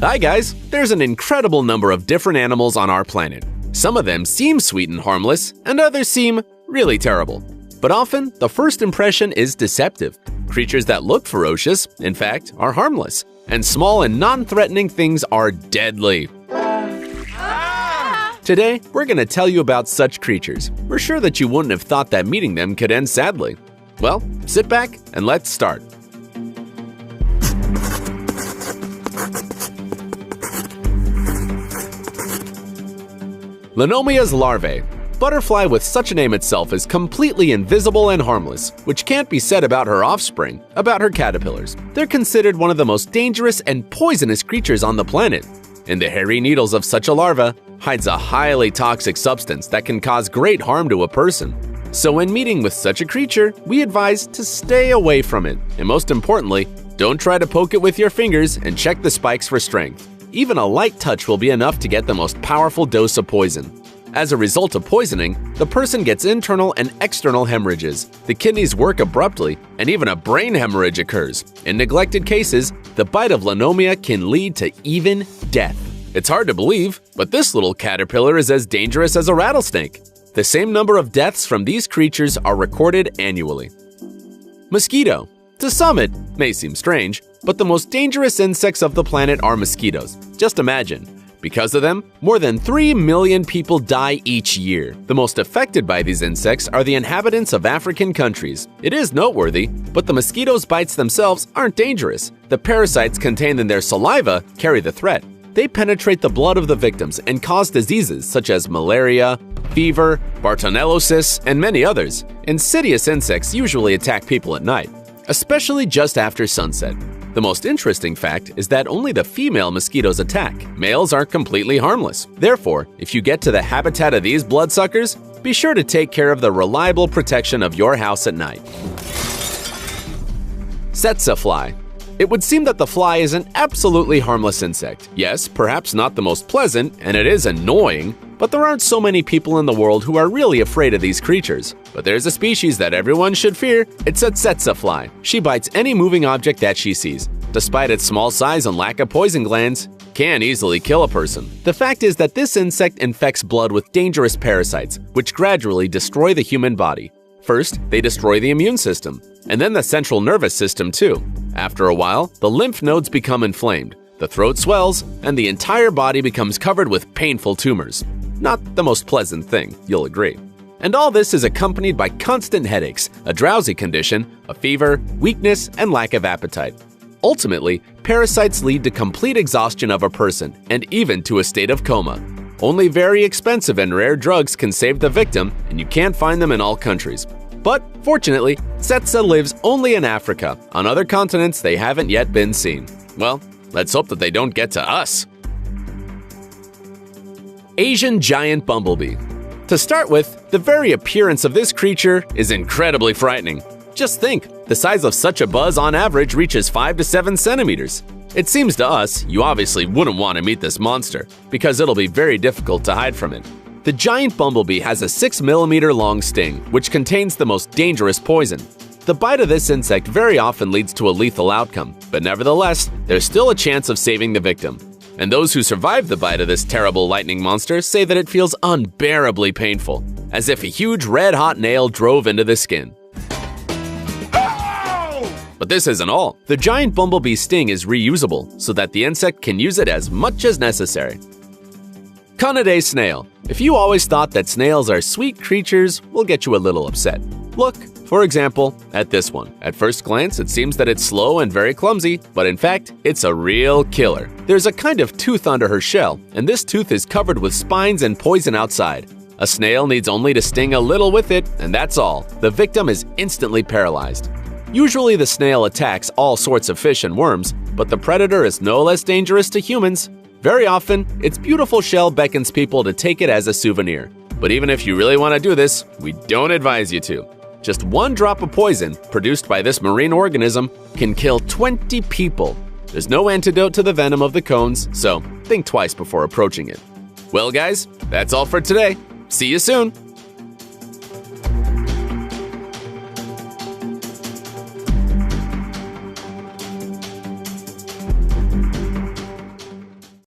Hi guys! There's an incredible number of different animals on our planet. Some of them seem sweet and harmless, and others seem really terrible. But often, the first impression is deceptive. Creatures that look ferocious, in fact, are harmless. And small and non-threatening things are deadly. Today, we're going to tell you about such creatures. We're sure that you wouldn't have thought that meeting them could end sadly. Well, sit back and let's start. Limnomia's larvae. Butterfly with such a name itself is completely invisible and harmless, which can't be said about her offspring, about her caterpillars. They're considered one of the most dangerous and poisonous creatures on the planet. In the hairy needles of such a larva hides a highly toxic substance that can cause great harm to a person. So when meeting with such a creature, we advise to stay away from it. And most importantly, don't try to poke it with your fingers and check the spikes for strength. Even a light touch will be enough to get the most powerful dose of poison. As a result of poisoning, the person gets internal and external hemorrhages, the kidneys work abruptly, and even a brain hemorrhage occurs. In neglected cases, the bite of Limnomia can lead to even death. It's hard to believe, but this little caterpillar is as dangerous as a rattlesnake. The same number of deaths from these creatures are recorded annually. Mosquito. To some, it may seem strange, but the most dangerous insects of the planet are mosquitoes. Just imagine. Because of them, more than 3 million people die each year. The most affected by these insects are the inhabitants of African countries. It is noteworthy, but the mosquitoes' bites themselves aren't dangerous. The parasites contained in their saliva carry the threat. They penetrate the blood of the victims and cause diseases such as malaria, fever, Bartonellosis, and many others. Insidious insects usually attack people at night, especially just after sunset. The most interesting fact is that only the female mosquitoes attack. Males aren't completely harmless. Therefore, if you get to the habitat of these bloodsuckers, be sure to take care of the reliable protection of your house at night. Tsetse fly. It would seem that the fly is an absolutely harmless insect. Yes, perhaps not the most pleasant, and it is annoying, but there aren't so many people in the world who are really afraid of these creatures. But there's a species that everyone should fear. It's a tsetse fly. She bites any moving object that she sees. Despite its small size and lack of poison glands, can easily kill a person. The fact is that this insect infects blood with dangerous parasites, which gradually destroy the human body. First, they destroy the immune system, and then the central nervous system too. After a while, the lymph nodes become inflamed, the throat swells, and the entire body becomes covered with painful tumors. Not the most pleasant thing, you'll agree. And all this is accompanied by constant headaches, a drowsy condition, a fever, weakness, and lack of appetite. Ultimately, parasites lead to complete exhaustion of a person, and even to a state of coma. Only very expensive and rare drugs can save the victim, and you can't find them in all countries. But fortunately, tsetse lives only in Africa. On other continents, they haven't yet been seen. Well, let's hope that they don't get to us. Asian giant bumblebee. To start with, the very appearance of this creature is incredibly frightening. Just think, the size of such a buzz on average reaches 5 to 7 centimeters. It seems to us, you obviously wouldn't want to meet this monster, because it'll be very difficult to hide from it. The giant bumblebee has a 6mm long sting, which contains the most dangerous poison. The bite of this insect very often leads to a lethal outcome, but nevertheless, there's still a chance of saving the victim. And those who survive the bite of this terrible lightning monster say that it feels unbearably painful, as if a huge red-hot nail drove into the skin. But this isn't all. The giant bumblebee's sting is reusable, so that the insect can use it as much as necessary. Conidae snail. If you always thought that snails are sweet creatures, we'll get you a little upset. Look, for example, at this one. At first glance, it seems that it's slow and very clumsy, but in fact, it's a real killer. There's a kind of tooth under her shell, and this tooth is covered with spines and poison outside. A snail needs only to sting a little with it, and that's all. The victim is instantly paralyzed. Usually the snail attacks all sorts of fish and worms, but the predator is no less dangerous to humans. Very often, its beautiful shell beckons people to take it as a souvenir. But even if you really want to do this, we don't advise you to. Just one drop of poison produced by this marine organism can kill 20 people. There's no antidote to the venom of the cones, so think twice before approaching it. Well guys, that's all for today. See you soon!